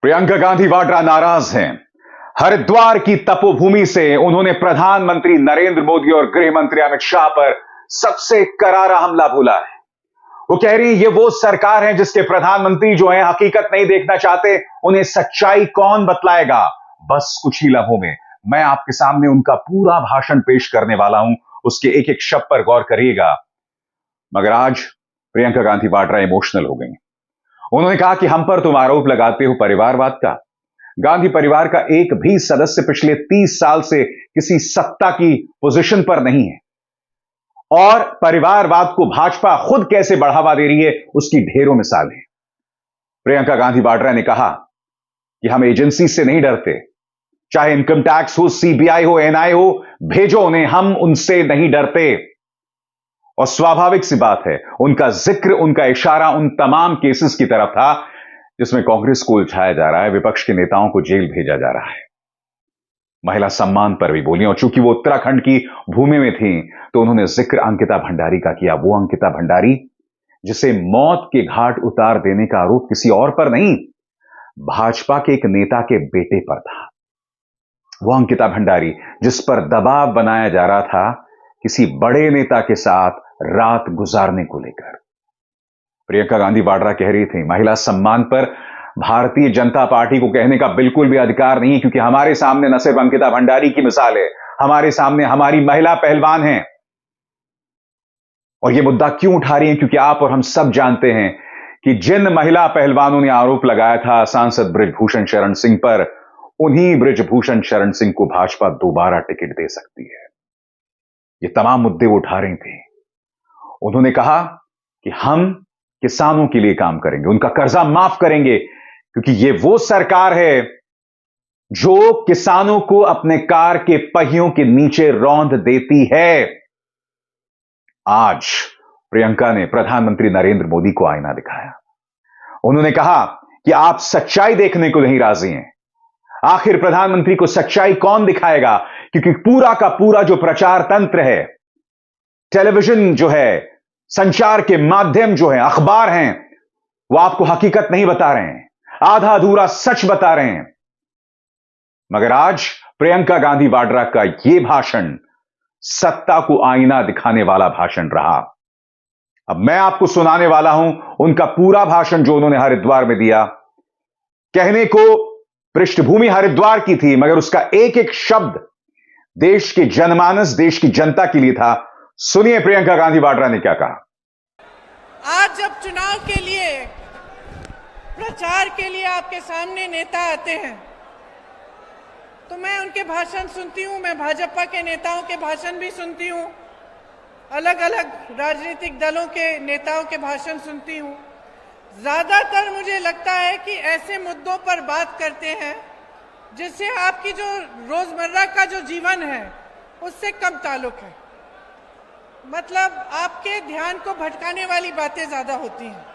प्रियंका गांधी वाड्रा नाराज हैं। हरिद्वार की तपोभूमि से उन्होंने प्रधानमंत्री नरेंद्र मोदी और गृह मंत्री अमित शाह पर सबसे करारा हमला बोला है। वो कह रही ये वो सरकार है जिसके प्रधानमंत्री जो है हकीकत नहीं देखना चाहते, उन्हें सच्चाई कौन बतलाएगा। बस कुछ ही लम्हों में मैं आपके सामने उनका पूरा भाषण पेश करने वाला हूं, उसके एक एक शब्द पर गौर करिएगा। मगर आज प्रियंका गांधी वाड्रा इमोशनल हो गई। उन्होंने कहा कि हम पर तुम आरोप लगाते हो परिवारवाद का। गांधी परिवार का एक भी सदस्य पिछले 30 साल से किसी सत्ता की पोजीशन पर नहीं है, और परिवारवाद को भाजपा खुद कैसे बढ़ावा दे रही है उसकी ढेरों मिसालें। प्रियंका गांधी वाड्रा ने कहा कि हम एजेंसी से नहीं डरते, चाहे इनकम टैक्स हो, सीबीआई हो, एनआई हो, भेजो उन्हें, हम उनसे नहीं डरते। और स्वाभाविक सी बात है, उनका जिक्र, उनका इशारा उन तमाम केसेस की तरफ था जिसमें कांग्रेस को उलझाया जा रहा है, विपक्ष के नेताओं को जेल भेजा जा रहा है। महिला सम्मान पर भी बोली, और चूंकि वो उत्तराखंड की भूमि में थी तो उन्होंने जिक्र अंकिता भंडारी का किया। वो अंकिता भंडारी जिसे मौत के घाट उतार देने का आरोप किसी और पर नहीं, भाजपा के एक नेता के बेटे पर था। वो अंकिता भंडारी जिस पर दबाव बनाया जा रहा था किसी बड़े नेता के साथ रात गुजारने को लेकर। प्रियंका गांधी वाड्रा कह रही थी, महिला सम्मान पर भारतीय जनता पार्टी को कहने का बिल्कुल भी अधिकार नहीं है, क्योंकि हमारे सामने न सिर्फ अंकिता भंडारी की मिसाल है, हमारे सामने हमारी महिला पहलवान हैं। और यह मुद्दा क्यों उठा रही हैं? क्योंकि आप और हम सब जानते हैं कि जिन महिला पहलवानों ने आरोप लगाया था सांसद बृजभूषण शरण सिंह पर, उन्हीं बृजभूषण शरण सिंह को भाजपा दोबारा टिकट दे सकती है। ये तमाम मुद्दे वो उठा रही थी। उन्होंने कहा कि हम किसानों के लिए काम करेंगे, उनका कर्जा माफ करेंगे, क्योंकि ये वो सरकार है जो किसानों को अपने कार के पहियों के नीचे रौंद देती है। आज प्रियंका ने प्रधानमंत्री नरेंद्र मोदी को आईना दिखाया। उन्होंने कहा कि आप सच्चाई देखने को नहीं राजी हैं। आखिर प्रधानमंत्री को सच्चाई कौन दिखाएगा? क्योंकि पूरा का पूरा जो प्रचार तंत्र है, टेलीविजन जो है, संचार के माध्यम जो है, अखबार हैं, वो आपको हकीकत नहीं बता रहे हैं, आधा अधूरा सच बता रहे हैं। मगर आज प्रियंका गांधी वाड्रा का यह भाषण सत्ता को आईना दिखाने वाला भाषण रहा। अब मैं आपको सुनाने वाला हूं उनका पूरा भाषण जो उन्होंने हरिद्वार में दिया। कहने को पृष्ठभूमि हरिद्वार की थी, मगर उसका एक एक शब्द देश के जनमानस, देश की जनता के लिए था। सुनिए प्रियंका गांधी वाड्रा ने क्या कहा। आज जब चुनाव के लिए, प्रचार के लिए आपके सामने नेता आते हैं तो मैं उनके भाषण सुनती हूं, मैं भाजपा के नेताओं के भाषण भी सुनती हूं, अलग अलग राजनीतिक दलों के नेताओं के भाषण सुनती हूं। ज्यादातर मुझे लगता है कि ऐसे मुद्दों पर बात करते हैं जिससे आपकी जो रोजमर्रा का जो जीवन है उससे कम ताल्लुक है। मतलब आपके ध्यान को भटकाने वाली बातें ज्यादा होती हैं।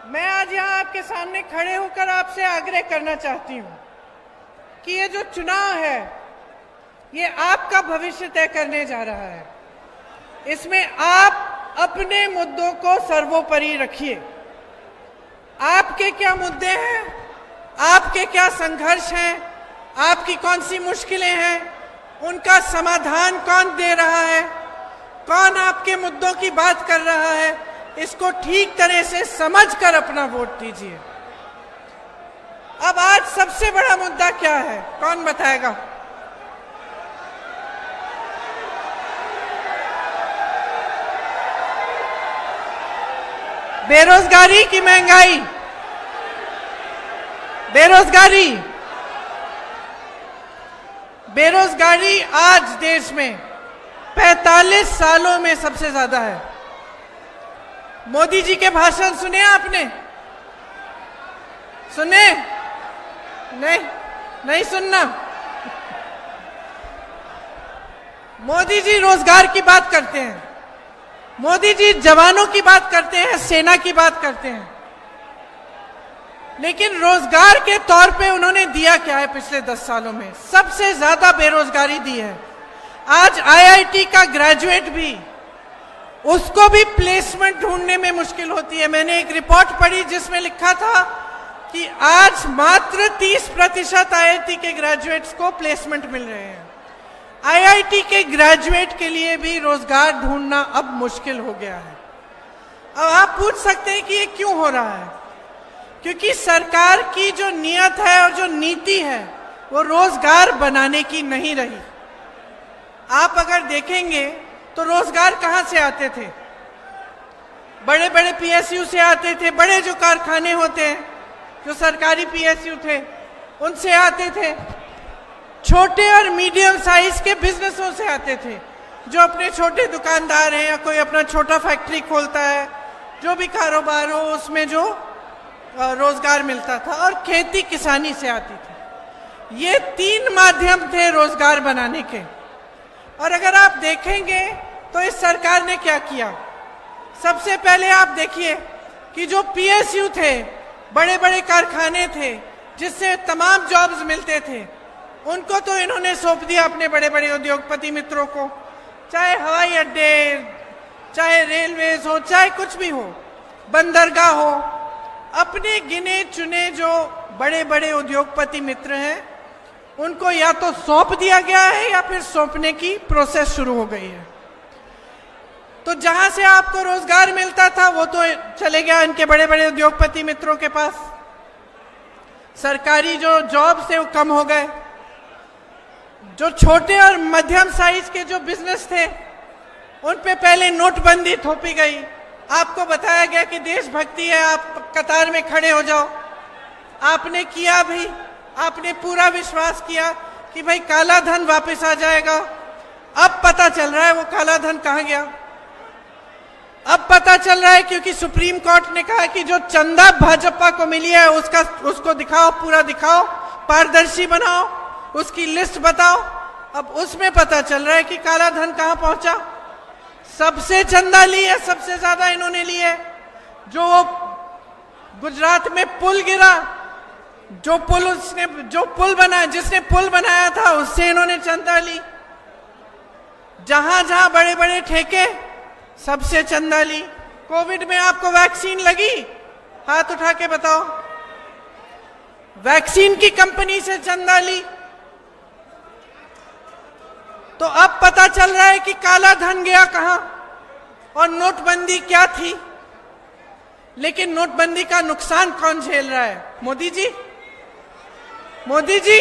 मैं आज यहाँ आपके सामने खड़े होकर आपसे आग्रह करना चाहती हूँ कि ये जो चुनाव है ये आपका भविष्य तय करने जा रहा है। इसमें आप अपने मुद्दों को सर्वोपरि रखिए। आपके क्या मुद्दे हैं, आपके क्या संघर्ष हैं, आपकी कौन सी मुश्किलें हैं, उनका समाधान कौन दे रहा है, कौन आपके मुद्दों की बात कर रहा है, इसको ठीक तरह से समझकर अपना वोट दीजिए। अब आज सबसे बड़ा मुद्दा क्या है, कौन बताएगा? बेरोजगारी की महंगाई, बेरोजगारी आज देश में 45 सालों में सबसे ज्यादा है। मोदी जी के भाषण सुने आपने? सुने? नहीं सुनना। मोदी जी रोजगार की बात करते हैं, मोदी जी जवानों की बात करते हैं, सेना की बात करते हैं, लेकिन रोजगार के तौर पे उन्होंने दिया क्या है? पिछले 10 सालों में सबसे ज्यादा बेरोजगारी दी है। आज आईआईटी का ग्रेजुएट भी, उसको भी प्लेसमेंट ढूंढने में मुश्किल होती है। मैंने एक रिपोर्ट पढ़ी जिसमें लिखा था कि आज मात्र 30% आईआईटी के ग्रेजुएट्स को प्लेसमेंट मिल रहे हैं। आईआईटी के ग्रेजुएट के लिए भी रोजगार ढूंढना अब मुश्किल हो गया है। अब आप पूछ सकते हैं कि ये क्यों हो रहा है? क्योंकि सरकार की जो नीयत है और जो नीति है वो रोजगार बनाने की नहीं रही। आप अगर देखेंगे तो रोजगार कहां से आते थे? बड़े बड़े पीएसयू से आते थे, बड़े जो कारखाने होते हैं, जो सरकारी पीएसयू थे, उनसे आते थे। छोटे और मीडियम साइज के बिजनेसों से आते थे, जो अपने छोटे दुकानदार हैं या कोई अपना छोटा फैक्ट्री खोलता है, जो भी कारोबार हो उसमें जो रोजगार मिलता था, और खेती किसानी से आती थी। ये 3 माध्यम थे रोजगार बनाने के। और अगर आप देखेंगे तो इस सरकार ने क्या किया? सबसे पहले आप देखिए कि जो पीएसयू थे, बड़े बड़े कारखाने थे जिससे तमाम जॉब्स मिलते थे, उनको तो इन्होंने सौंप दिया अपने बड़े बड़े उद्योगपति मित्रों को। चाहे हवाई अड्डे, चाहे रेलवेज हो, चाहे कुछ भी हो, बंदरगाह हो, अपने गिने चुने जो बड़े बड़े उद्योगपति मित्र हैं उनको या तो सौंप दिया गया है या फिर सौंपने की प्रोसेस शुरू हो गई है। तो जहां से आपको रोजगार मिलता था वो तो चले गया इनके बड़े बड़े उद्योगपति मित्रों के पास। सरकारी जो जॉब्स थे वो कम हो गए। जो छोटे और मध्यम साइज के जो बिजनेस थे उन पे पहले नोटबंदी थोपी गई। आपको बताया गया कि देशभक्ति है, आप कतार में खड़े हो जाओ। आपने किया भी, आपने पूरा विश्वास किया कि भाई काला धन वापस आ जाएगा। अब पता चल रहा है वो काला धन कहाँ गया। अब पता चल रहा है क्योंकि सुप्रीम कोर्ट ने कहा कि जो चंदा भाजपा को मिली है उसको दिखाओ, पूरा दिखाओ, पारदर्शी बनाओ, उसकी लिस्ट बताओ। अब उसमें पता चल रहा है कि काला धन कहां पहुंचा। सबसे चंदा ली है, सबसे ज्यादा इन्होंने ली है। जो गुजरात में पुल गिरा, जो पुल बना, जिसने पुल बनाया था उससे इन्होंने चंदा ली। जहां जहां बड़े बड़े ठेके, सबसे चंदा ली। कोविड में आपको वैक्सीन लगी? हाथ उठा के बताओ। वैक्सीन की कंपनी से चंदा ली। तो अब पता चल रहा है कि काला धन गया कहां और नोटबंदी क्या थी। लेकिन नोटबंदी का नुकसान कौन झेल रहा है? मोदी जी। मोदी जी,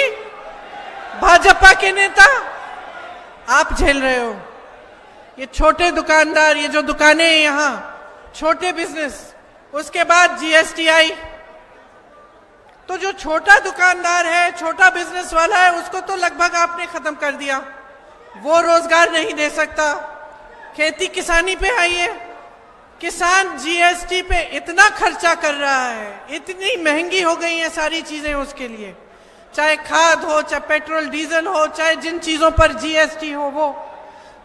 भाजपा के नेता, आप झेल रहे हो। ये छोटे दुकानदार, ये जो दुकानें हैं यहां, छोटे बिजनेस, उसके बाद जीएसटी आई तो जो छोटा दुकानदार है, छोटा बिजनेस वाला है, उसको तो लगभग आपने खत्म कर दिया। वो रोजगार नहीं दे सकता। खेती किसानी पे आइए, किसान जीएसटी पे इतना खर्चा कर रहा है, इतनी महंगी हो गई हैं सारी चीजें उसके लिए, चाहे खाद हो, चाहे पेट्रोल डीजल हो, चाहे जिन चीजों पर जीएसटी हो वो।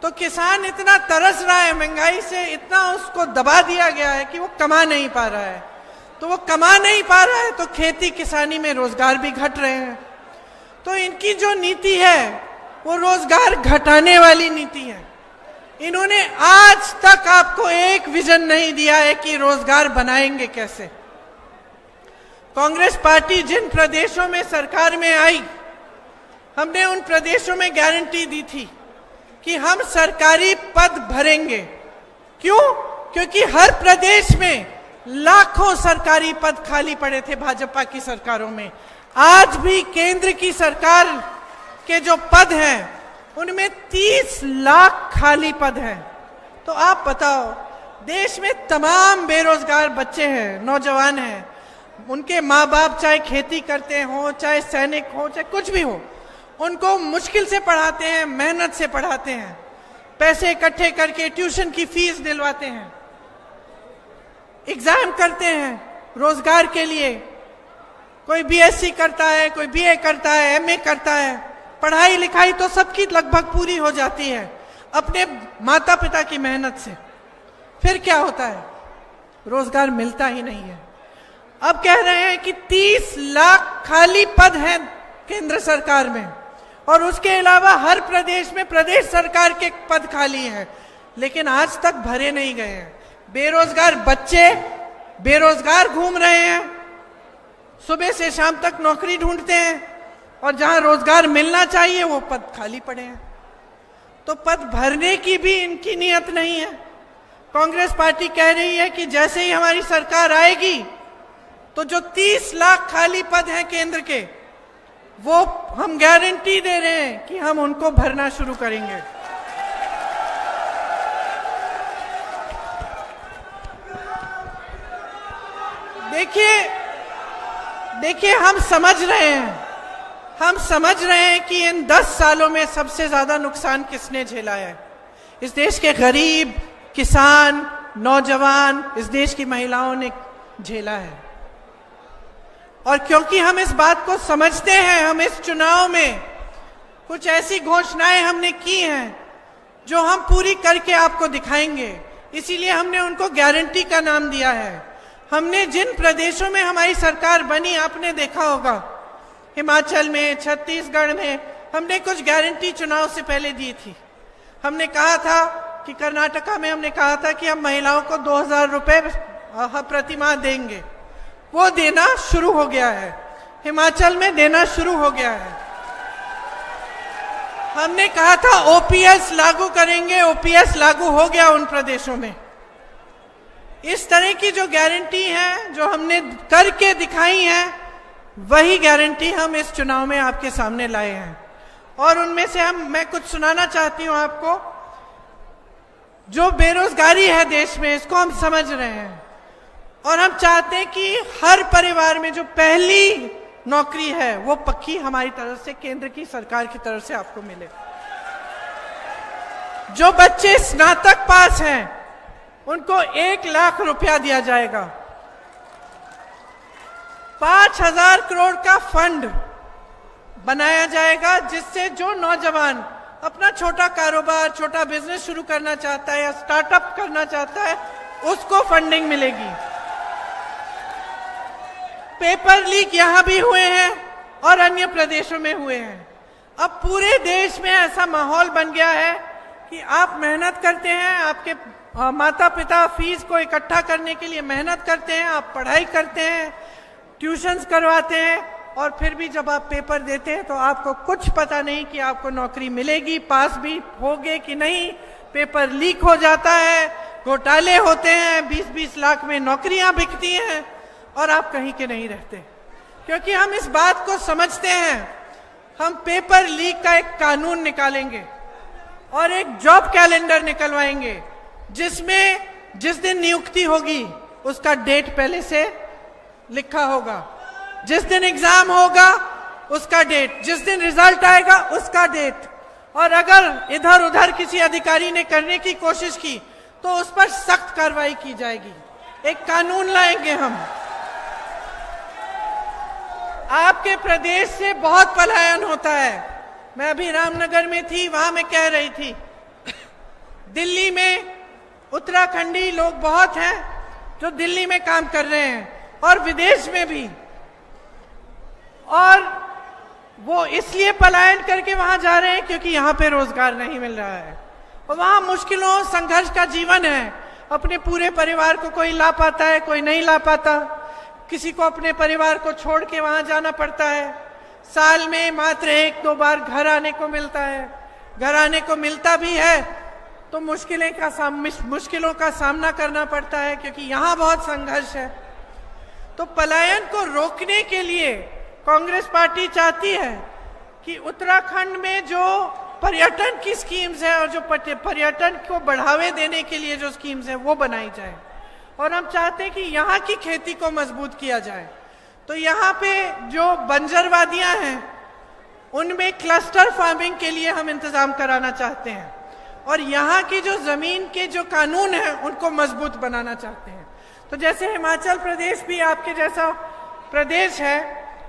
तो किसान इतना तरस रहा है महंगाई से, इतना उसको दबा दिया गया है कि वो कमा नहीं पा रहा है। तो वो कमा नहीं पा रहा है तो खेती किसानी में रोजगार भी घट रहे हैं। तो इनकी जो नीति है वो रोजगार घटाने वाली नीति है। इन्होंने आज तक आपको एक विजन नहीं दिया है कि रोजगार बनाएंगे कैसे। कांग्रेस पार्टी जिन प्रदेशों में सरकार में आई, हमने उन प्रदेशों में गारंटी दी थी कि हम सरकारी पद भरेंगे। क्यों? क्योंकि हर प्रदेश में लाखों सरकारी पद खाली पड़े थे भाजपा की सरकारों में। आज भी केंद्र की सरकार के जो पद हैं उनमें 30 लाख खाली पद हैं। तो आप बताओ, देश में तमाम बेरोजगार बच्चे हैं, नौजवान हैं, उनके माँ बाप चाहे खेती करते हो, चाहे सैनिक हो, चाहे कुछ भी हो, उनको मुश्किल से पढ़ाते हैं, मेहनत से पढ़ाते हैं, पैसे इकट्ठे करके ट्यूशन की फीस दिलवाते हैं, एग्जाम करते हैं रोजगार के लिए। कोई बीएससी करता है, कोई बीए करता है, एमए करता है। पढ़ाई लिखाई तो सबकी लगभग पूरी हो जाती है अपने माता पिता की मेहनत से। फिर क्या होता है? रोजगार मिलता ही नहीं है। अब कह रहे हैं कि 30 लाख खाली पद हैं केंद्र सरकार में, और उसके अलावा हर प्रदेश में प्रदेश सरकार के पद खाली हैं, लेकिन आज तक भरे नहीं गए हैं। बेरोजगार बच्चे बेरोजगार घूम रहे हैं, सुबह से शाम तक नौकरी ढूंढते हैं और जहां रोजगार मिलना चाहिए वो पद खाली पड़े हैं। तो पद भरने की भी इनकी नियत नहीं है। कांग्रेस पार्टी कह रही है कि जैसे ही हमारी सरकार आएगी तो जो 30 लाख खाली पद हैं केंद्र के, वो हम गारंटी दे रहे हैं कि हम उनको भरना शुरू करेंगे। देखिए हम समझ रहे हैं कि इन 10 सालों में सबसे ज्यादा नुकसान किसने झेला है। इस देश के गरीब, किसान, नौजवान, इस देश की महिलाओं ने झेला है। और क्योंकि हम इस बात को समझते हैं, हम इस चुनाव में कुछ ऐसी घोषणाएं हमने की हैं जो हम पूरी करके आपको दिखाएंगे। इसीलिए हमने उनको गारंटी का नाम दिया है। हमने जिन प्रदेशों में हमारी सरकार बनी, आपने देखा होगा, हिमाचल में, छत्तीसगढ़ में, हमने कुछ गारंटी चुनाव से पहले दी थी। हमने कहा था कि कर्नाटका में हमने कहा था कि हम महिलाओं को 2000 रुपए प्रतिमाह देंगे। वो देना शुरू हो गया है। हिमाचल में देना शुरू हो गया है। हमने कहा था ओपीएस लागू करेंगे, ओपीएस लागू हो गया उन प्रदेशों में। इस तरह की जो गारंटी है, जो हमने करके दिखाई है, वही गारंटी हम इस चुनाव में आपके सामने लाए हैं। और उनमें से मैं कुछ सुनाना चाहती हूं आपको। जो बेरोजगारी है देश में, इसको हम समझ रहे हैं और हम चाहते हैं कि हर परिवार में जो पहली नौकरी है वो पक्की हमारी तरफ से, केंद्र की सरकार की तरफ से आपको मिले। जो बच्चे स्नातक पास हैं उनको 1 लाख रुपया दिया जाएगा। 5000 करोड़ का फंड बनाया जाएगा जिससे जो नौजवान अपना छोटा कारोबार, छोटा बिजनेस शुरू करना चाहता है या स्टार्टअप करना चाहता है, उसको फंडिंग मिलेगी। पेपर लीक यहां भी हुए हैं और अन्य प्रदेशों में हुए हैं। अब पूरे देश में ऐसा माहौल बन गया है कि आप मेहनत करते हैं, आपके माता पिता फीस को इकट्ठा करने के लिए मेहनत करते हैं, आप पढ़ाई करते हैं, ट्यूशन्स करवाते हैं, और फिर भी जब आप पेपर देते हैं तो आपको कुछ पता नहीं कि आपको नौकरी मिलेगी, पास भी होगे कि नहीं। पेपर लीक हो जाता है, घोटाले होते हैं, 20-20 लाख में नौकरियां बिकती हैं और आप कहीं के नहीं रहते। क्योंकि हम इस बात को समझते हैं। हम पेपर लीक का एक कानून निकालेंगे और एक जॉब कैलेंडर निकलवाएंगे जिसमें जिस दिन नियुक्ति होगी उसका डेट पहले से लिखा होगा, जिस दिन एग्जाम होगा उसका डेट, जिस दिन रिजल्ट आएगा उसका डेट। और अगर इधर उधर किसी अधिकारी ने करने की कोशिश की तो उस पर सख्त कार्रवाई की जाएगी। एक कानून लाएंगे हम। आपके प्रदेश से बहुत पलायन होता है। मैं अभी रामनगर में थी, वहां मैं कह रही थी, दिल्ली में उत्तराखंडी लोग बहुत हैं जो दिल्ली में काम कर रहे हैं और विदेश में भी, और वो इसलिए पलायन करके वहां जा रहे हैं क्योंकि यहां पे रोजगार नहीं मिल रहा है और वहां मुश्किलों, संघर्ष का जीवन है। अपने पूरे परिवार को कोई ला पाता है, कोई नहीं ला पाता। किसी को अपने परिवार को छोड़ के वहां जाना पड़ता है। साल में मात्र 1-2 बार घर आने को मिलता है। घर आने को मिलता भी है तो मुश्किलों का सामना करना पड़ता है क्योंकि यहाँ बहुत संघर्ष है। तो पलायन को रोकने के लिए कांग्रेस पार्टी चाहती है कि उत्तराखंड में जो पर्यटन की स्कीम्स है और जो पर्यटन को बढ़ावे देने के लिए जो स्कीम्स है वो बनाई जाए। और हम चाहते हैं कि यहाँ की खेती को मजबूत किया जाए। तो यहाँ पे जो बंजर वादियाँ हैं उनमें क्लस्टर फार्मिंग के लिए हम इंतजाम कराना चाहते हैं और यहाँ की जो जमीन के जो कानून हैं उनको मजबूत बनाना चाहते हैं। तो जैसे हिमाचल प्रदेश भी आपके जैसा प्रदेश है,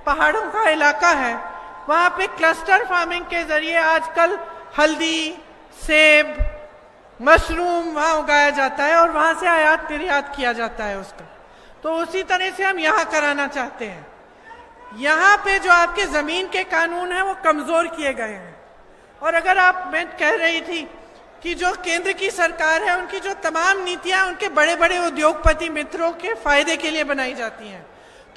पहाड़ों का इलाका है, वहाँ पे क्लस्टर फार्मिंग के जरिए आजकल हल्दी, सेब, मशरूम वहाँ उगाया जाता है और वहाँ से आयात निर्यात किया जाता है उसका। तो उसी तरह से हम यहाँ कराना चाहते हैं। यहाँ पे जो आपके जमीन के कानून हैं वो कमजोर किए गए हैं। और अगर मैं कह रही थी कि जो केंद्र की सरकार है उनकी जो तमाम नीतियां उनके बड़े बड़े उद्योगपति मित्रों के फायदे के लिए बनाई जाती हैं।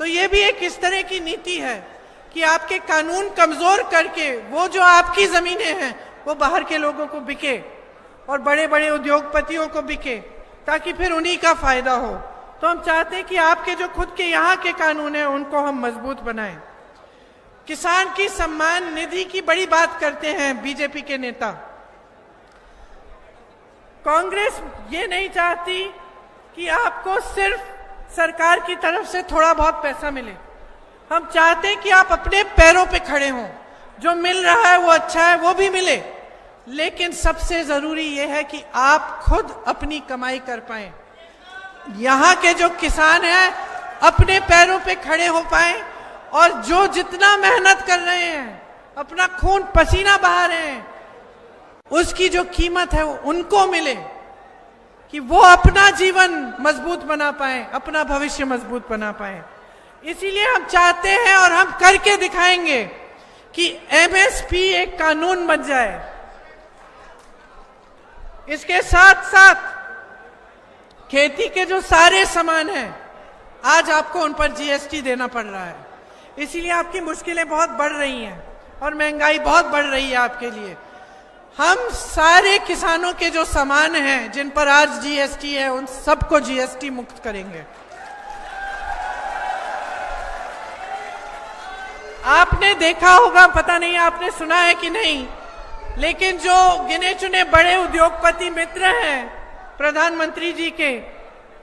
तो ये भी एक इस तरह की नीति है कि आपके कानून कमजोर करके वो जो आपकी जमीनें हैं वो बाहर के लोगों को बिके और बड़े बड़े उद्योगपतियों को बिके, ताकि फिर उन्हीं का फायदा हो। तो हम चाहते हैं कि आपके जो खुद के यहाँ के कानून हैं उनको हम मजबूत बनाएं। किसान की सम्मान निधि की बड़ी बात करते हैं बीजेपी के नेता। कांग्रेस ये नहीं चाहती कि आपको सिर्फ सरकार की तरफ से थोड़ा बहुत पैसा मिले। हम चाहते हैं कि आप अपने पैरों पे खड़े हों, जो मिल रहा है वो अच्छा है, वो भी मिले, लेकिन सबसे जरूरी यह है कि आप खुद अपनी कमाई कर पाएं। यहाँ के जो किसान हैं अपने पैरों पे खड़े हो पाएं और जो जितना मेहनत कर रहे हैं, अपना खून पसीना बहा रहे हैं, उसकी जो कीमत है वो उनको मिले, कि वो अपना जीवन मजबूत बना पाए, अपना भविष्य मजबूत बना पाए। इसीलिए हम चाहते हैं और हम करके दिखाएंगे कि एमएसपी एक कानून बन जाए। इसके साथ साथ खेती के जो सारे सामान हैं आज आपको उन पर जीएसटी देना पड़ रहा है, इसीलिए आपकी मुश्किलें बहुत बढ़ रही हैं और महंगाई बहुत बढ़ रही है आपके लिए। हम सारे किसानों के जो सामान हैं जिन पर आज जीएसटी है उन सबको जीएसटी मुक्त करेंगे। आपने देखा होगा, पता नहीं आपने सुना है कि नहीं, लेकिन जो गिने चुने बड़े उद्योगपति मित्र हैं प्रधानमंत्री जी के,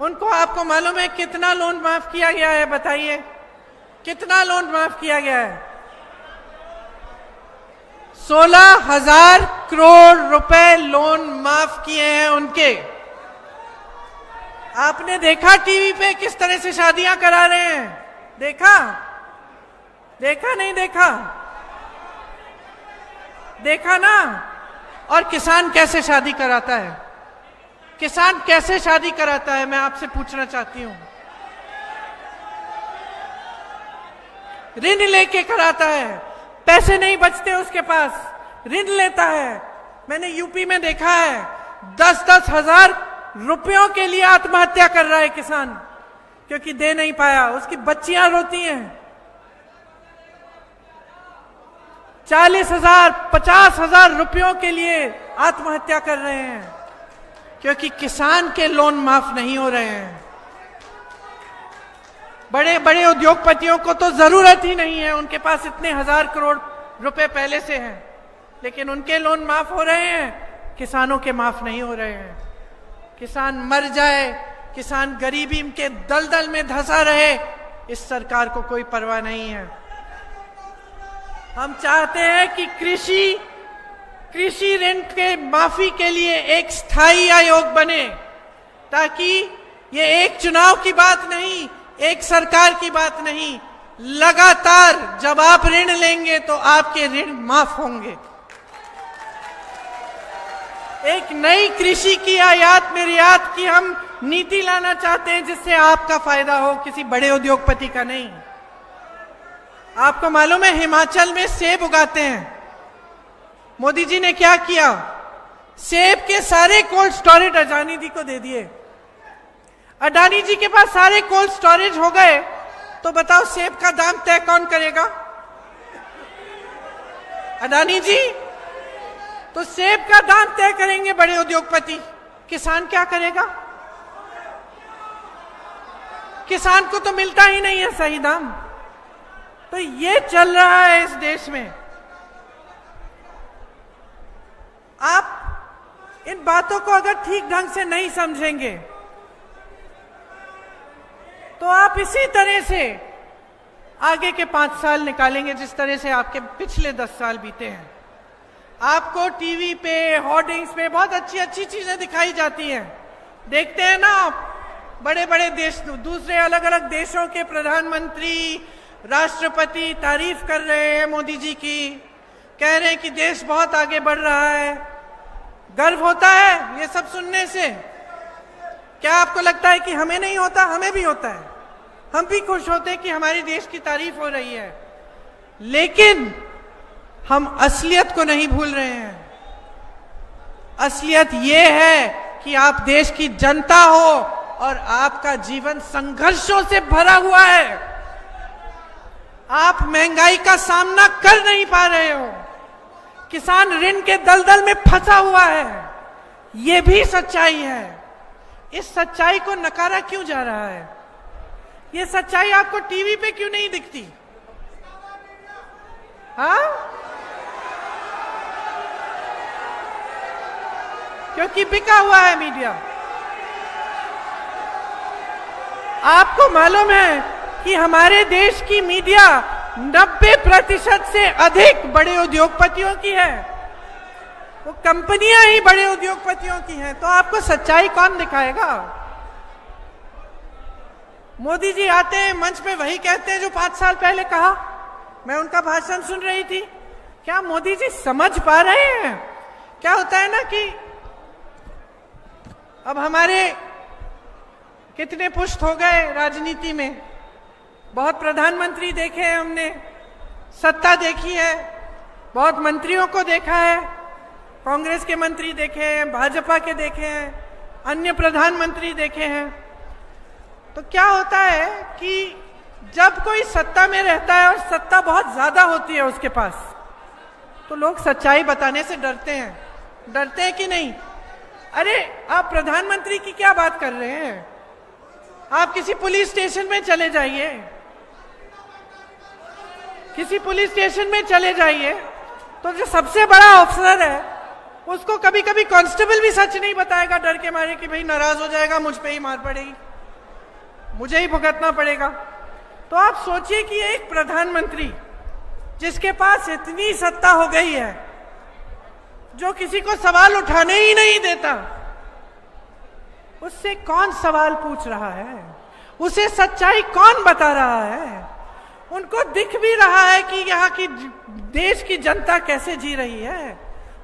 उनको आपको मालूम है कितना लोन माफ किया गया है? बताइए कितना लोन माफ किया गया है? 16,000 करोड़ रुपए लोन माफ किए हैं उनके। आपने देखा टीवी पे किस तरह से शादियां करा रहे हैं? देखा नहीं देखा? देखा ना? और किसान कैसे शादी कराता है? किसान कैसे शादी कराता है, मैं आपसे पूछना चाहती हूं। ऋण लेके कराता है, पैसे नहीं बचते उसके पास, ऋण लेता है। मैंने यूपी में देखा है 10-10 हजार रुपयों के लिए आत्महत्या कर रहा है किसान, क्योंकि दे नहीं पाया। उसकी बच्चियां रोती हैं। 40,000 50,000 रुपयों के लिए आत्महत्या कर रहे हैं, क्योंकि किसान के लोन माफ नहीं हो रहे हैं। बड़े बड़े उद्योगपतियों को तो जरूरत ही नहीं है, उनके पास इतने 1000 करोड़ रुपए पहले से हैं, लेकिन उनके लोन माफ हो रहे हैं, किसानों के माफ नहीं हो रहे हैं। किसान मर जाए, किसान गरीबी के दलदल में धंसा रहे, इस सरकार को कोई परवाह नहीं है। हम चाहते हैं कि कृषि ऋण के माफी के लिए एक स्थायी आयोग बने, ताकि ये एक चुनाव की बात नहीं, एक सरकार की बात नहीं, लगातार जब आप ऋण लेंगे तो आपके ऋण माफ होंगे। एक नई कृषि की आयात निर्यात की हम नीति लाना चाहते हैं, जिससे आपका फायदा हो, किसी बड़े उद्योगपति का नहीं। आपको मालूम है हिमाचल में सेब उगाते हैं। मोदी जी ने क्या किया? सेब के सारे कोल्ड स्टोरेज अडानी जी को दे दिए। अडानी जी के पास सारे कोल्ड स्टोरेज हो गए, तो बताओ सेब का दाम तय कौन करेगा? अडानी जी। तो सेब का दाम तय करेंगे बड़े उद्योगपति, किसान क्या करेगा? किसान को तो मिलता ही नहीं है सही दाम। तो ये चल रहा है इस देश में। आप इन बातों को अगर ठीक ढंग से नहीं समझेंगे तो आप इसी तरह से आगे के 5 साल निकालेंगे, जिस तरह से आपके पिछले 10 साल बीते हैं। आपको टीवी पे, होर्डिंग्स पे बहुत अच्छी अच्छी चीजें दिखाई जाती हैं। देखते हैं ना आप, बड़े बड़े देश, दूसरे अलग अलग देशों के प्रधानमंत्री, राष्ट्रपति तारीफ कर रहे हैं मोदी जी की, कह रहे हैं कि देश बहुत आगे बढ़ रहा है। गर्व होता है ये सब सुनने से। क्या आपको लगता है कि हमें नहीं होता? हमें भी होता है। हम भी खुश होते हैं कि हमारे देश की तारीफ हो रही है, लेकिन हम असलियत को नहीं भूल रहे हैं। असलियत ये है कि आप देश की जनता हो और आपका जीवन संघर्षों से भरा हुआ है। आप महंगाई का सामना कर नहीं पा रहे हो, किसान ऋण के दलदल में फंसा हुआ है, यह भी सच्चाई है। इस सच्चाई को नकारा क्यों जा रहा है? यह सच्चाई आपको टीवी पे क्यों नहीं दिखती? हाँ, क्योंकि बिका हुआ है मीडिया। आपको मालूम है कि हमारे देश की मीडिया 90% से अधिक बड़े उद्योगपतियों की है, वो कंपनियां ही बड़े उद्योगपतियों की हैं। तो आपको सच्चाई कौन दिखाएगा? मोदी जी आते हैं मंच पे, वही कहते हैं जो 5 साल पहले कहा। मैं उनका भाषण सुन रही थी। क्या मोदी जी समझ पा रहे हैं? क्या होता है ना कि अब हमारे कितने पुष्ट हो गए राजनीति में, बहुत प्रधानमंत्री देखे हैं हमने, सत्ता देखी है, बहुत मंत्रियों को देखा है, कांग्रेस के मंत्री देखे हैं, भाजपा के देखे हैं, अन्य प्रधानमंत्री देखे हैं। तो क्या होता है कि जब कोई सत्ता में रहता है और सत्ता बहुत ज्यादा होती है उसके पास, तो लोग सच्चाई बताने से डरते हैं। डरते हैं कि नहीं? अरे आप प्रधानमंत्री की क्या बात कर रहे हैं? आप किसी पुलिस स्टेशन में चले जाइए, किसी पुलिस स्टेशन में चले जाइए, तो जो सबसे बड़ा ऑफिसर है उसको कभी कभी कांस्टेबल भी सच नहीं बताएगा, डर के मारे कि भाई नाराज हो जाएगा, मुझ पे ही मार पड़ेगी, मुझे ही भुगतना पड़ेगा। तो आप सोचिए कि एक प्रधानमंत्री जिसके पास इतनी सत्ता हो गई है, जो किसी को सवाल उठाने ही नहीं देता, उससे कौन सवाल पूछ रहा है? उसे सच्चाई कौन बता रहा है? उनको दिख भी रहा है कि यहाँ की देश की जनता कैसे जी रही है।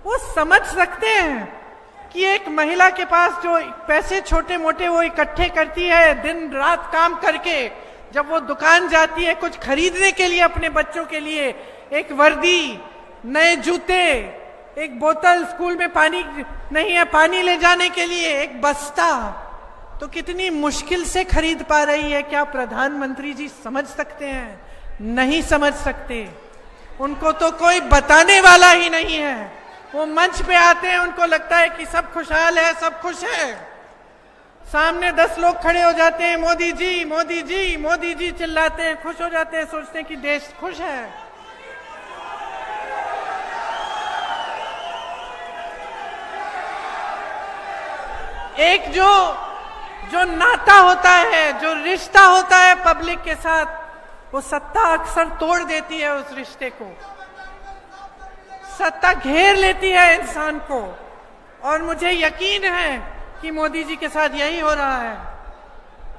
वो समझ सकते हैं कि एक महिला के पास जो पैसे छोटे मोटे वो इकट्ठे करती है दिन रात काम करके, जब वो दुकान जाती है कुछ खरीदने के लिए अपने बच्चों के लिए, एक वर्दी, नए जूते, एक बोतल, स्कूल में पानी नहीं है पानी ले जाने के लिए एक बस्ता, तो कितनी मुश्किल से खरीद पा रही है। क्या प्रधानमंत्री जी समझ सकते हैं? नहीं समझ सकते। उनको तो कोई बताने वाला ही नहीं है। वो मंच पे आते हैं, उनको लगता है कि सब खुशहाल है, सब खुश है। सामने 10 लोग खड़े हो जाते हैं, मोदी जी मोदी जी मोदी जी चिल्लाते हैं, खुश हो जाते हैं, सोचते हैं कि देश खुश है। एक जो नाता होता है, जो रिश्ता होता है पब्लिक के साथ, वो सत्ता अक्सर तोड़ देती है उस रिश्ते को। सत्ता घेर लेती है इंसान को, और मुझे यकीन है कि मोदी जी के साथ यही हो रहा है।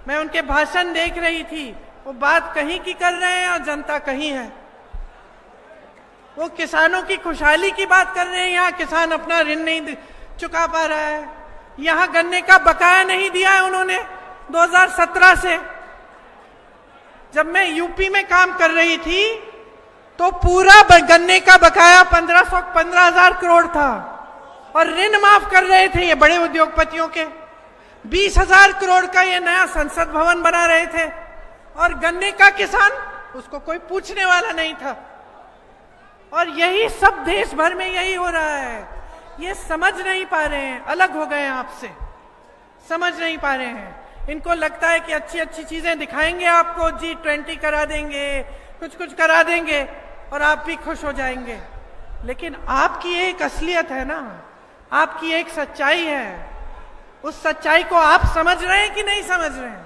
मैं उनके भाषण देख रही थी, वो बात कहीं की कर रहे हैं और जनता कहीं है। वो किसानों की खुशहाली की बात कर रहे हैं, यहाँ किसान अपना ऋण नहीं चुका पा रहा है, यहाँ गन्ने का बकाया नहीं दिया है उन्होंने 2017 से। जब मैं यूपी में काम कर रही थी तो पूरा गन्ने का बकाया 15,000 करोड़ था, और ऋण माफ कर रहे थे ये बड़े उद्योगपतियों के। 20,000 करोड़ का ये नया संसद भवन बना रहे थे, और गन्ने का किसान, उसको कोई पूछने वाला नहीं था। और यही सब देश भर में यही हो रहा है। ये समझ नहीं पा रहे हैं, अलग हो गए हैं आपसे, समझ नहीं पा रहे हैं। इनको लगता है कि अच्छी अच्छी चीजें दिखाएंगे आपको, G20 करा देंगे, कुछ कुछ करा देंगे और आप भी खुश हो जाएंगे। लेकिन आपकी एक असलियत है ना, आपकी एक सच्चाई है। उस सच्चाई को आप समझ रहे हैं कि नहीं समझ रहे हैं?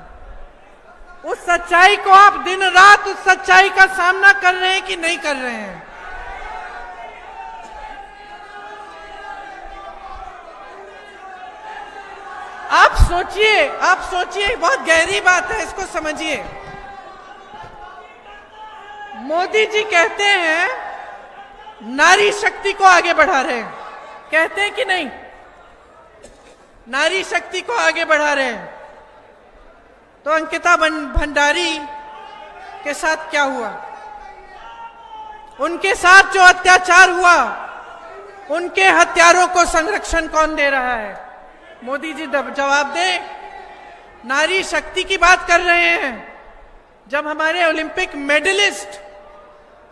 उस सच्चाई को आप दिन रात उस सच्चाई का सामना कर रहे हैं कि नहीं कर रहे हैं? आप सोचिए, बहुत गहरी बात है, इसको समझिए। मोदी जी कहते हैं नारी शक्ति को आगे बढ़ा रहे हैं, कहते हैं कि नहीं? नारी शक्ति को आगे बढ़ा रहे हैं। तो अंकिता भंडारी के साथ क्या हुआ? उनके साथ जो अत्याचार हुआ, उनके हत्यारों को संरक्षण कौन दे रहा है? मोदी जी जवाब दें। नारी शक्ति की बात कर रहे हैं। जब हमारे ओलंपिक मेडलिस्ट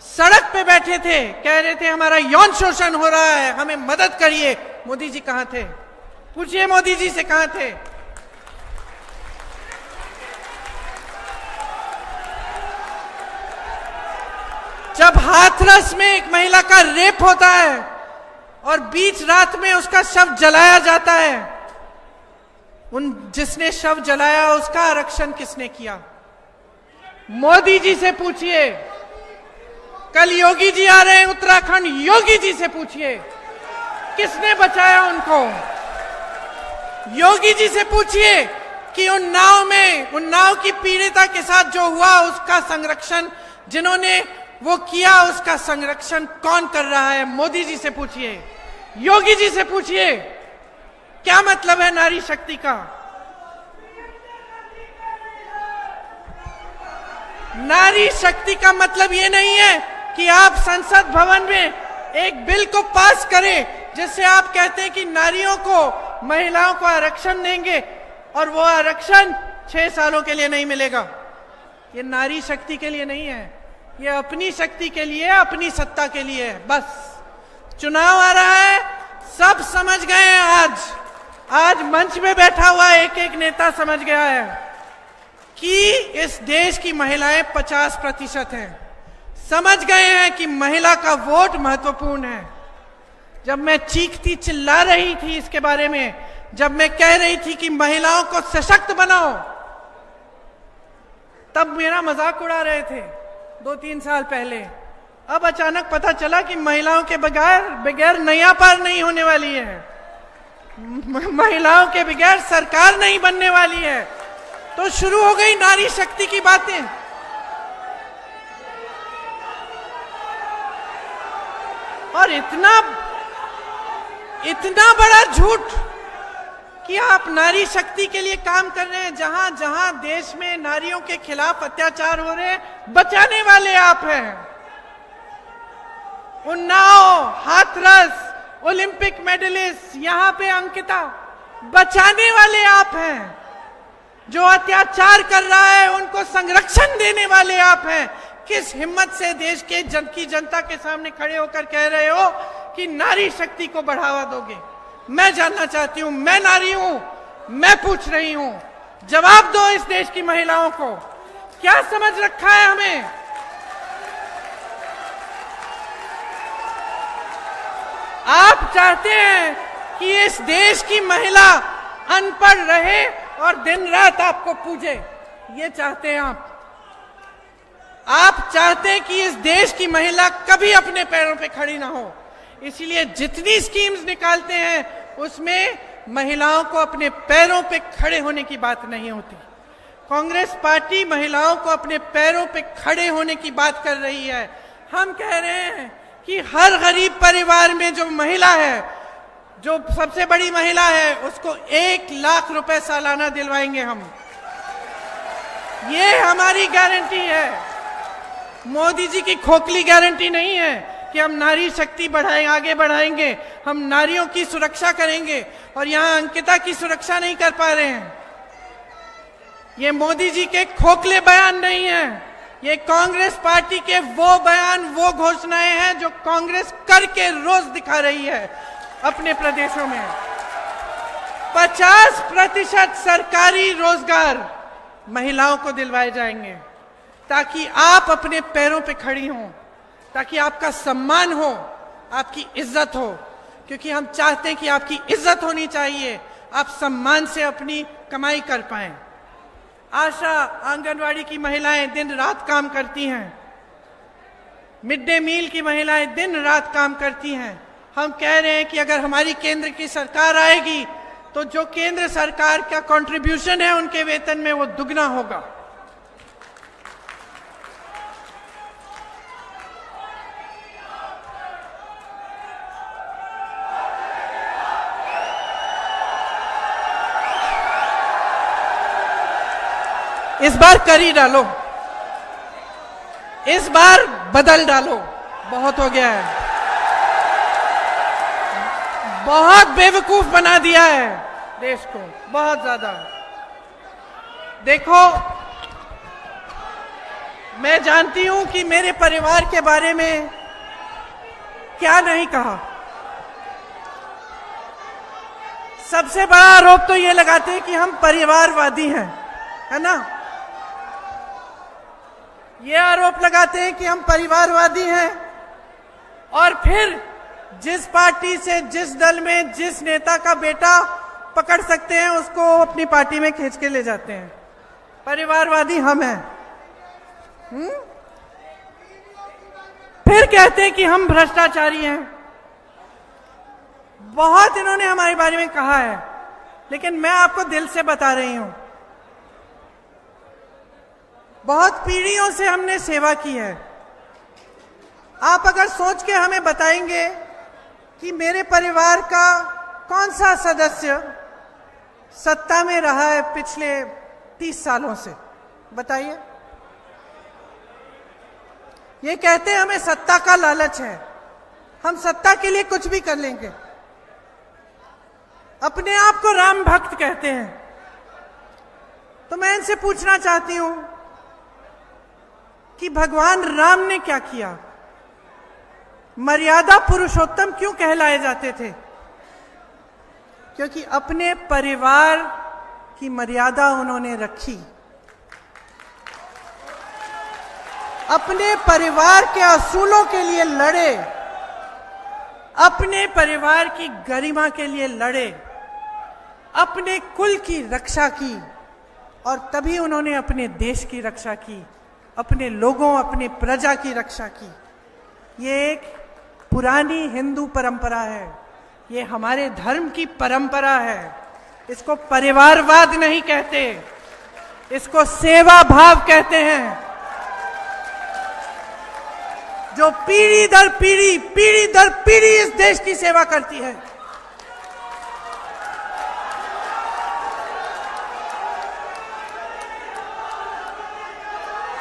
सड़क पे बैठे थे, कह रहे थे हमारा यौन शोषण हो रहा है, हमें मदद करिए। मोदी जी कहां थे? पूछिए मोदी जी से कहां थे? जब हाथरस में एक महिला का रेप होता है और बीच रात में उसका शव जलाया जाता है, जिसने शव जलाया उसका आरक्षण किसने किया? मोदी जी से पूछिए। कल योगी जी आ रहे हैं उत्तराखंड, योगी जी से पूछिए किसने बचाया उनको। योगी जी से पूछिए कि उन नाव की पीड़िता के साथ जो हुआ उसका संरक्षण, जिन्होंने वो किया, उसका संरक्षण कौन कर रहा है? मोदी जी से पूछिए, योगी जी से पूछिए। क्या मतलब है नारी शक्ति का? नारी शक्ति का मतलब ये नहीं है कि आप संसद भवन में एक बिल को पास करें जिससे आप कहते हैं कि नारियों को, महिलाओं को आरक्षण देंगे और वो आरक्षण 6 सालों के लिए नहीं मिलेगा। ये नारी शक्ति के लिए नहीं है, ये अपनी शक्ति के लिए, अपनी सत्ता के लिए है। बस चुनाव आ रहा है, सब समझ गए हैं। आज मंच में बैठा हुआ एक एक नेता समझ गया है कि इस देश की महिलाएं 50% हैं। समझ गए हैं कि महिला का वोट महत्वपूर्ण है। जब मैं चीखती चिल्ला रही थी इसके बारे में, जब मैं कह रही थी कि महिलाओं को सशक्त बनाओ, तब मेरा मजाक उड़ा रहे थे 2-3 साल पहले। अब अचानक पता चला कि महिलाओं के बगैर नैया पार नहीं होने वाली है, महिलाओं के बगैर सरकार नहीं बनने वाली है। तो शुरू हो गई नारी शक्ति की बातें। और इतना बड़ा झूठ कि आप नारी शक्ति के लिए काम कर रहे हैं। जहां जहां देश में नारियों के खिलाफ अत्याचार हो रहे हैं, बचाने वाले आप हैं। उन्नाव, हाथरस, ओलंपिक मेडलिस्ट, यहां पे अंकिता, बचाने वाले आप हैं। जो अत्याचार कर रहा है उनको संरक्षण देने वाले आप हैं। किस हिम्मत से देश के की जनता के सामने खड़े होकर कह रहे हो कि नारी शक्ति को बढ़ावा दोगे? मैं जानना चाहती हूं, मैं नारी हूं, मैं पूछ रही हूं, जवाब दो इस देश की महिलाओं को। क्या समझ रखा है हमें? आप चाहते हैं कि इस देश की महिला अनपढ़ रहे और दिन रात आपको पूजे, ये चाहते हैं आप चाहते हैं कि इस देश की महिला कभी अपने पैरों पे खड़ी ना हो। इसलिए जितनी स्कीम्स निकालते हैं उसमें महिलाओं को अपने पैरों पे खड़े होने की बात नहीं होती। कांग्रेस पार्टी महिलाओं को अपने पैरों पे खड़े होने की बात कर रही है। हम कह रहे हैं कि हर गरीब परिवार में जो महिला है, जो सबसे बड़ी महिला है, उसको 1 लाख रुपए सालाना दिलवाएंगे हम। ये हमारी गारंटी है। मोदी जी की खोखली गारंटी नहीं है कि हम नारी शक्ति आगे बढ़ाएंगे, हम नारियों की सुरक्षा करेंगे और यहां अंकिता की सुरक्षा नहीं कर पा रहे हैं। ये मोदी जी के खोखले बयान नहीं है, ये कांग्रेस पार्टी के वो बयान, वो घोषणाएं हैं जो कांग्रेस करके रोज दिखा रही है अपने प्रदेशों में। 50% सरकारी रोजगार महिलाओं को दिलवाए जाएंगे ताकि आप अपने पैरों पे खड़ी हों, ताकि आपका सम्मान हो, आपकी इज्जत हो। क्योंकि हम चाहते हैं कि आपकी इज्जत होनी चाहिए, आप सम्मान से अपनी कमाई कर पाएं। आशा, आंगनवाड़ी की महिलाएं दिन रात काम करती हैं, मिड डे मील की महिलाएं दिन रात काम करती हैं। हम कह रहे हैं कि अगर हमारी केंद्र की सरकार आएगी तो जो केंद्र सरकार का कंट्रीब्यूशन है उनके वेतन में वो दुगना होगा। इस बार कर ही डालो, इस बार बदल डालो, बहुत हो गया है, बहुत बेवकूफ बना दिया है देश को, बहुत ज्यादा। देखो मैं जानती हूं कि मेरे परिवार के बारे में क्या नहीं कहा। सबसे बड़ा आरोप तो ये लगाते हैं कि हम परिवारवादी हैं, है ना। ये आरोप लगाते हैं कि हम परिवारवादी हैं, और फिर जिस पार्टी से, जिस दल में, जिस नेता का बेटा पकड़ सकते हैं उसको अपनी पार्टी में खींच के ले जाते हैं। परिवारवादी हम हैं। फिर कहते हैं कि हम भ्रष्टाचारी हैं। बहुत इन्होंने हमारे बारे में कहा है, लेकिन मैं आपको दिल से बता रही हूं, बहुत पीढ़ियों से हमने सेवा की है। आप अगर सोच के हमें बताएंगे कि मेरे परिवार का कौन सा सदस्य सत्ता में रहा है पिछले 30 सालों से, बताइए। ये कहते हैं हमें सत्ता का लालच है, हम सत्ता के लिए कुछ भी कर लेंगे। अपने आप को राम भक्त कहते हैं। तो मैं इनसे पूछना चाहती हूं कि भगवान राम ने क्या किया? मर्यादा पुरुषोत्तम क्यों कहलाए जाते थे? क्योंकि अपने परिवार की मर्यादा उन्होंने रखी, अपने परिवार के असूलों के लिए लड़े, अपने परिवार की गरिमा के लिए लड़े, अपने कुल की रक्षा की, और तभी उन्होंने अपने देश की रक्षा की, अपने लोगों, अपने प्रजा की रक्षा की। ये एक पुरानी हिंदू परंपरा है, ये हमारे धर्म की परंपरा है। इसको परिवारवाद नहीं कहते, इसको सेवा भाव कहते हैं, जो पीढ़ी दर पीढ़ी इस देश की सेवा करती है।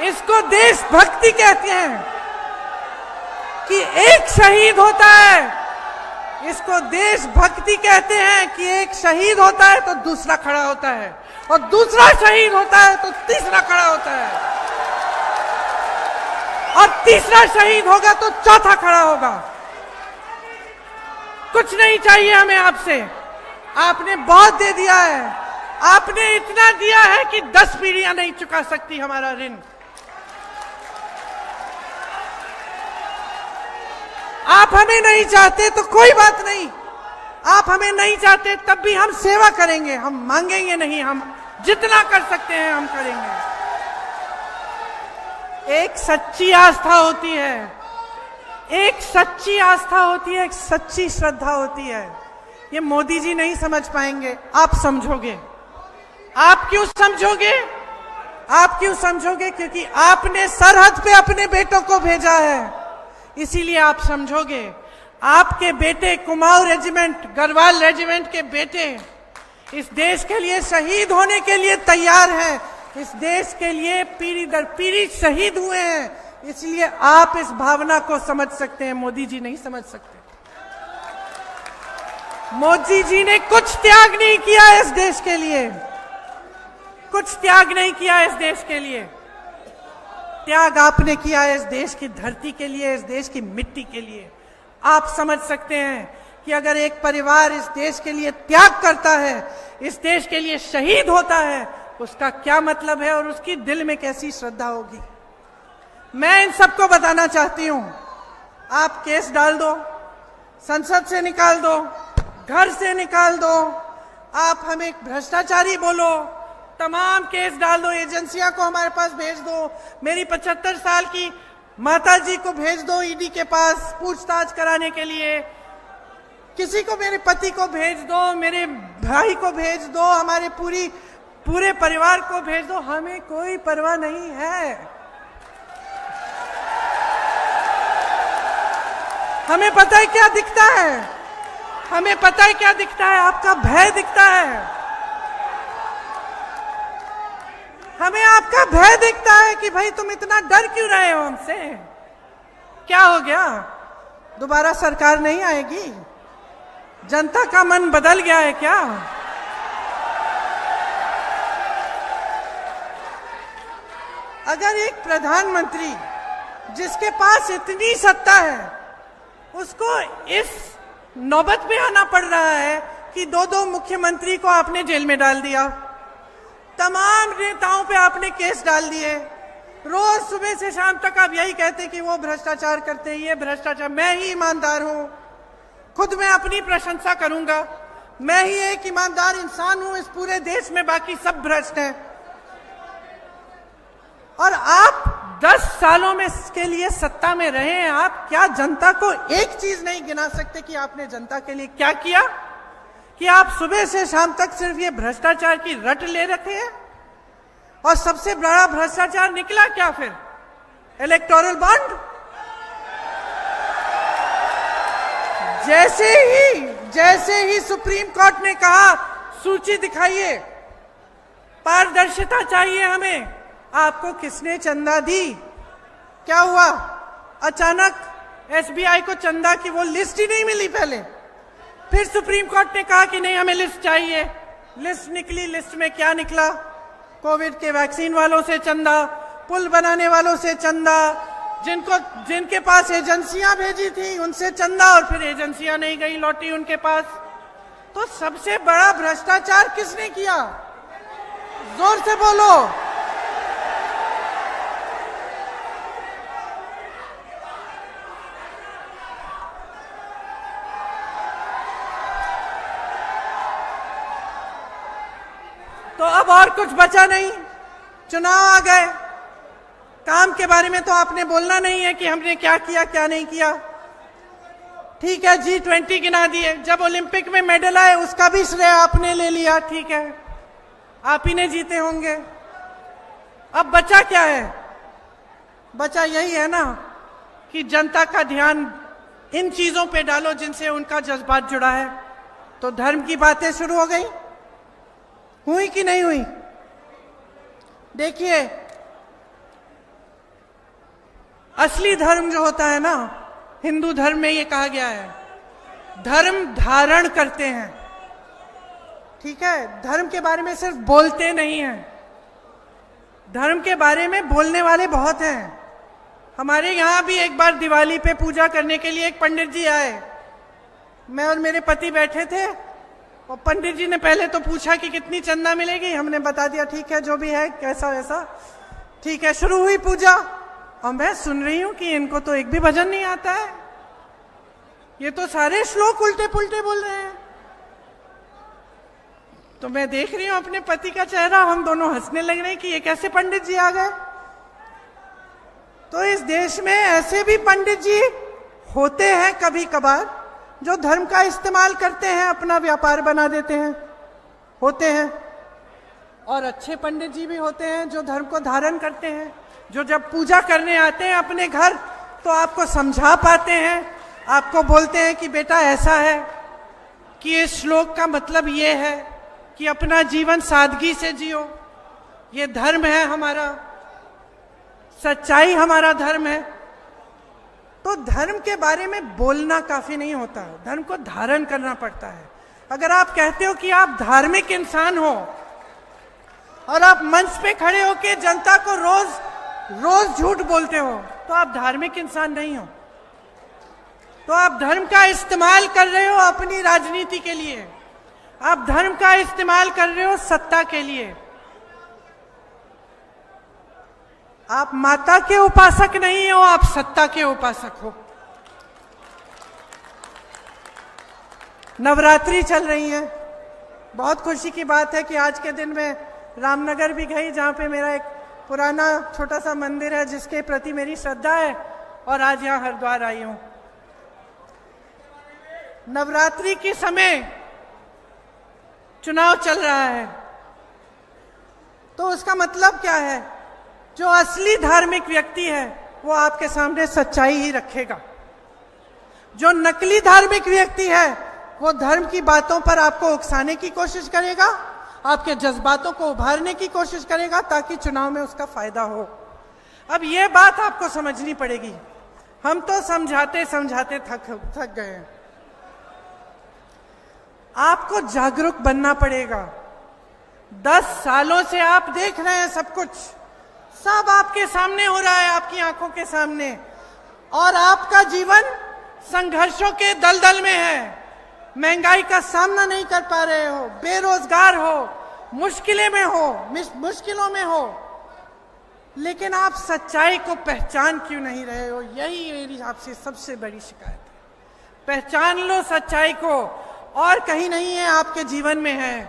इसको देशभक्ति कहते हैं कि एक शहीद होता है। इसको देशभक्ति कहते हैं कि एक शहीद होता है तो दूसरा खड़ा होता है, और दूसरा शहीद होता है तो तीसरा खड़ा होता है, और तीसरा शहीद होगा तो चौथा खड़ा होगा। कुछ नहीं चाहिए हमें आपसे, आपने बहुत दे दिया है। आपने इतना दिया है कि 10 पीढ़ियां नहीं चुका सकती हमारा ऋण। आप हमें नहीं चाहते तो कोई बात नहीं, आप हमें नहीं चाहते तब भी हम सेवा करेंगे, हम मांगेंगे नहीं, हम जितना कर सकते हैं हम करेंगे। एक सच्ची आस्था होती है, एक सच्ची आस्था होती है, एक सच्ची श्रद्धा होती है। ये मोदी जी नहीं समझ पाएंगे, आप समझोगे। आप क्यों समझोगे? आप क्यों समझोगे? क्योंकि आपने सरहद पे अपने बेटों को भेजा है, इसीलिए आप समझोगे। आपके बेटे कुमाऊं रेजिमेंट, गढ़वाल रेजिमेंट के बेटे इस देश के लिए शहीद होने के लिए तैयार हैं, इस देश के लिए पीढ़ी दर पीढ़ी शहीद हुए हैं। इसलिए आप इस भावना को समझ सकते हैं, मोदी जी नहीं समझ सकते। मोदी जी ने कुछ त्याग नहीं किया इस देश के लिए, कुछ त्याग नहीं किया इस देश के लिए। त्याग आपने किया है इस देश की धरती के लिए, इस देश की मिट्टी के लिए। आप समझ सकते हैं कि अगर एक परिवार इस देश के लिए त्याग करता है, इस देश के लिए शहीद होता है, उसका क्या मतलब है और उसकी दिल में कैसी श्रद्धा होगी। मैं इन सबको बताना चाहती हूं, आप केस डाल दो, संसद से निकाल दो, घर से निकाल दो, आप हमें भ्रष्टाचारी बोलो, तमाम केस डाल दो, एजेंसियां को हमारे पास भेज दो, मेरी 75 साल की माता जी को भेज दो ईडी के पास पूछताछ कराने के लिए, किसी को, मेरे पति को भेज दो, मेरे भाई को भेज दो, हमारे पूरे परिवार को भेज दो, हमें कोई परवाह नहीं है। हमें पता है क्या दिखता है, हमें पता है क्या दिखता है, आपका भय दिखता है, हमें आपका भय दिखता है कि भाई तुम इतना डर क्यों रहे हो हमसे, क्या हो गया, दोबारा सरकार नहीं आएगी, जनता का मन बदल गया है क्या? अगर एक प्रधानमंत्री जिसके पास इतनी सत्ता है उसको इस नौबत में आना पड़ रहा है कि दो मुख्यमंत्री को आपने जेल में डाल दिया, तमाम नेताओं पे आपने केस डाल दिए, रोज सुबह से शाम तक आप यही कहते कि वो भ्रष्टाचार करते हैं, ये भ्रष्टाचार। मैं ही ईमानदार हूं, खुद मैं अपनी प्रशंसा करूंगा, मैं ही एक ईमानदार इंसान हूं इस पूरे देश में, बाकी सब भ्रष्ट हैं। और आप 10 सालों में के लिए सत्ता में रहे हैं, आप क्या जनता को एक चीज नहीं गिना सकते कि आपने जनता के लिए क्या किया? कि आप सुबह से शाम तक सिर्फ ये भ्रष्टाचार की रट ले रखे हैं। और सबसे बड़ा भ्रष्टाचार निकला क्या फिर? Electoral bond. जैसे ही सुप्रीम कोर्ट ने कहा सूची दिखाइए, पारदर्शिता चाहिए हमें, आपको किसने चंदा दी? क्या हुआ? अचानक एसबीआई को चंदा की वो लिस्ट ही नहीं मिली पहले। फिर सुप्रीम कोर्ट ने कहा कि नहीं हमें लिस्ट चाहिए, लिस्ट निकली। लिस्ट में क्या निकला? कोविड के वैक्सीन वालों से चंदा, पुल बनाने वालों से चंदा, जिनके पास एजेंसियां भेजी थी उनसे चंदा, और फिर एजेंसियां नहीं गई, लौटी उनके पास। तो सबसे बड़ा भ्रष्टाचार किसने किया? जोर से बोलो। तो अब और कुछ बचा नहीं, चुनाव आ गए। काम के बारे में तो आपने बोलना नहीं है कि हमने क्या किया क्या नहीं किया। ठीक है, G20 गिना दिए, जब ओलंपिक में मेडल आए उसका भी श्रेय आपने ले लिया, ठीक है, आप ही ने जीते होंगे। अब बचा क्या है? बचा यही है ना कि जनता का ध्यान इन चीजों पे डालो जिनसे उनका जज्बात जुड़ा है। तो धर्म की बातें शुरू हो गई, हुई कि नहीं हुई? देखिए, असली धर्म जो होता है ना, हिंदू धर्म में ये कहा गया है, धर्म धारण करते हैं। ठीक है, धर्म के बारे में सिर्फ बोलते नहीं हैं, धर्म के बारे में बोलने वाले बहुत हैं। हमारे यहाँ भी एक बार दिवाली पे पूजा करने के लिए एक पंडित जी आए, मैं और मेरे पति बैठे थे, और पंडित जी ने पहले तो पूछा कि कितनी चंदा मिलेगी, हमने बता दिया ठीक है जो भी है कैसा वैसा, ठीक है। शुरू हुई पूजा, और मैं सुन रही हूं कि इनको तो एक भी भजन नहीं आता है, ये तो सारे श्लोक उल्टे पुल्टे बोल रहे हैं। तो मैं देख रही हूं अपने पति का चेहरा, हम दोनों हंसने लग रहे हैं कि ये कैसे पंडित जी आ गए। तो इस देश में ऐसे भी पंडित जी होते हैं कभी कभार, जो धर्म का इस्तेमाल करते हैं, अपना व्यापार बना देते हैं, होते हैं। और अच्छे पंडित जी भी होते हैं जो धर्म को धारण करते हैं, जो जब पूजा करने आते हैं अपने घर तो आपको समझा पाते हैं, आपको बोलते हैं कि बेटा ऐसा है कि इस श्लोक का मतलब ये है कि अपना जीवन सादगी से जियो, ये धर्म है हमारा, सच्चाई हमारा धर्म है। तो धर्म के बारे में बोलना काफी नहीं होता, धर्म को धारण करना पड़ता है। अगर आप कहते हो कि आप धार्मिक इंसान हो और आप मंच पे खड़े होकर जनता को रोज झूठ बोलते हो, तो आप धार्मिक इंसान नहीं हो। तो आप धर्म का इस्तेमाल कर रहे हो अपनी राजनीति के लिए, आप धर्म का इस्तेमाल कर रहे हो सत्ता के लिए। आप माता के उपासक नहीं हो, आप सत्ता के उपासक हो। नवरात्रि चल रही है, बहुत खुशी की बात है कि आज के दिन में रामनगर भी गई, जहां पे मेरा एक पुराना छोटा सा मंदिर है जिसके प्रति मेरी श्रद्धा है, और आज यहां हरिद्वार आई हूं। नवरात्रि के समय चुनाव चल रहा है, तो उसका मतलब क्या है? जो असली धार्मिक व्यक्ति है वो आपके सामने सच्चाई ही रखेगा। जो नकली धार्मिक व्यक्ति है वो धर्म की बातों पर आपको उकसाने की कोशिश करेगा, आपके जज्बातों को उभारने की कोशिश करेगा ताकि चुनाव में उसका फायदा हो। अब ये बात आपको समझनी पड़ेगी, हम तो समझाते समझाते थक गए हैं। आपको जागरूक बनना पड़ेगा। 10 सालों से आप देख रहे हैं सब कुछ, सब आपके सामने हो रहा है, आपकी आंखों के सामने, और आपका जीवन संघर्षों के दलदल में है। महंगाई का सामना नहीं कर पा रहे हो, बेरोजगार हो, मुश्किलों में हो, लेकिन आप सच्चाई को पहचान क्यों नहीं रहे हो? यही मेरी आपसे सबसे बड़ी शिकायत है। पहचान लो सच्चाई को, और कहीं नहीं है, आपके जीवन में है।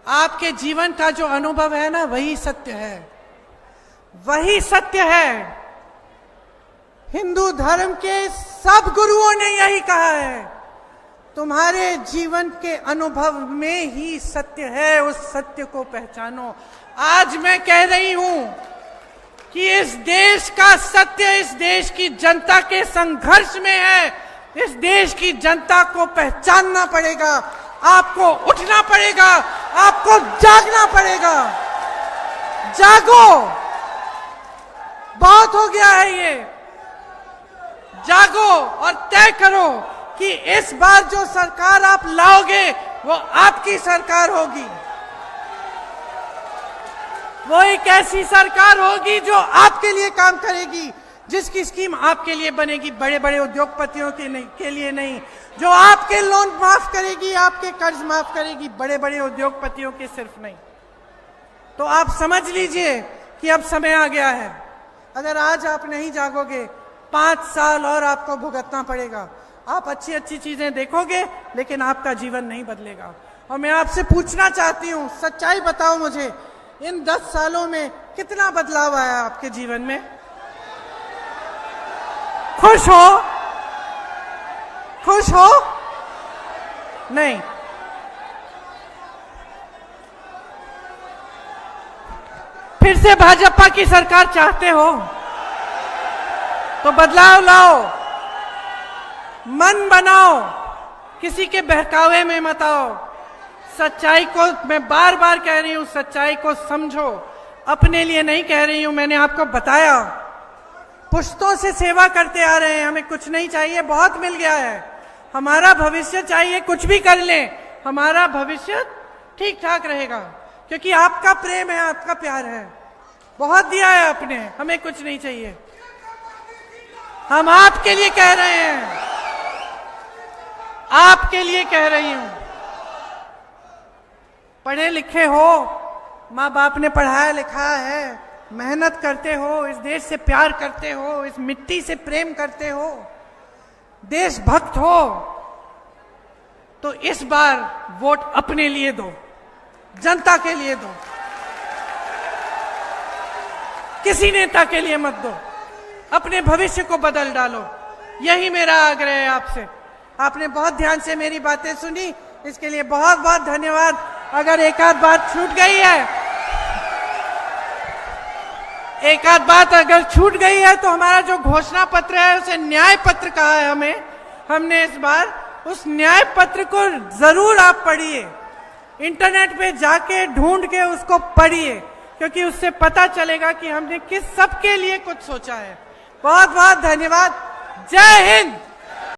आपके जीवन का जो अनुभव है ना, वही सत्य है, वही सत्य है। हिंदू धर्म के सब गुरुओं ने यही कहा है, तुम्हारे जीवन के अनुभव में ही सत्य है, उस सत्य को पहचानो। आज मैं कह रही हूं कि इस देश का सत्य इस देश की जनता के संघर्ष में है। इस देश की जनता को पहचानना पड़ेगा, आपको उठना पड़ेगा, आपको जागना पड़ेगा। जागो, बहुत हो गया है ये। जागो और तय करो कि इस बार जो सरकार आप लाओगे वो आपकी सरकार होगी। वो एक ऐसी सरकार होगी जो आपके लिए काम करेगी, जिसकी स्कीम आपके लिए बनेगी, बड़े बड़े उद्योगपतियों के लिए नहीं, जो आपके लोन माफ करेगी, आपके कर्ज माफ करेगी, बड़े बड़े उद्योगपतियों के सिर्फ नहीं। तो आप समझ लीजिए कि अब समय आ गया है। अगर आज आप नहीं जागोगे, 5 साल और आपको भुगतना पड़ेगा। आप अच्छी अच्छी चीजें देखोगे, लेकिन आपका जीवन नहीं बदलेगा। और मैं आपसे पूछना चाहती हूं, सच्चाई बताओ मुझे, इन 10 सालों में कितना बदलाव आया आपके जीवन में? खुश हो? खुश हो? नहीं। फिर से भाजपा की सरकार चाहते हो तो बदलाव लाओ, मन बनाओ, किसी के बहकावे में मत आओ। सच्चाई को, मैं बार बार कह रही हूं, सच्चाई को समझो। अपने लिए नहीं कह रही हूं, मैंने आपको बताया, पुश्तों से सेवा करते आ रहे हैं, हमें कुछ नहीं चाहिए, बहुत मिल गया है। हमारा भविष्य चाहिए, कुछ भी कर लें, हमारा भविष्य ठीक ठाक रहेगा, क्योंकि आपका प्रेम है, आपका प्यार है, बहुत दिया है आपने, हमें कुछ नहीं चाहिए। हम आपके लिए कह रहे हैं, आपके लिए कह रही हूं। पढ़े लिखे हो, माँ बाप ने पढ़ाया लिखाया है, मेहनत करते हो, इस देश से प्यार करते हो, इस मिट्टी से प्रेम करते हो, देशभक्त हो, तो इस बार वोट अपने लिए दो, जनता के लिए दो, किसी नेता के लिए मत दो। अपने भविष्य को बदल डालो, यही मेरा आग्रह है आपसे। आपने बहुत ध्यान से मेरी बातें सुनी, इसके लिए बहुत बहुत धन्यवाद। अगर एक आध बात छूट गई है, एक आध बात अगर छूट गई है, तो हमारा जो घोषणा पत्र है उसे न्याय पत्र कहा है हमने इस बार, उस न्याय पत्र को जरूर आप पढ़िए, इंटरनेट पे जाके ढूंढ के उसको पढ़िए, क्योंकि उससे पता चलेगा कि हमने किस सबके लिए कुछ सोचा है। बहुत बहुत धन्यवाद। जय हिंद।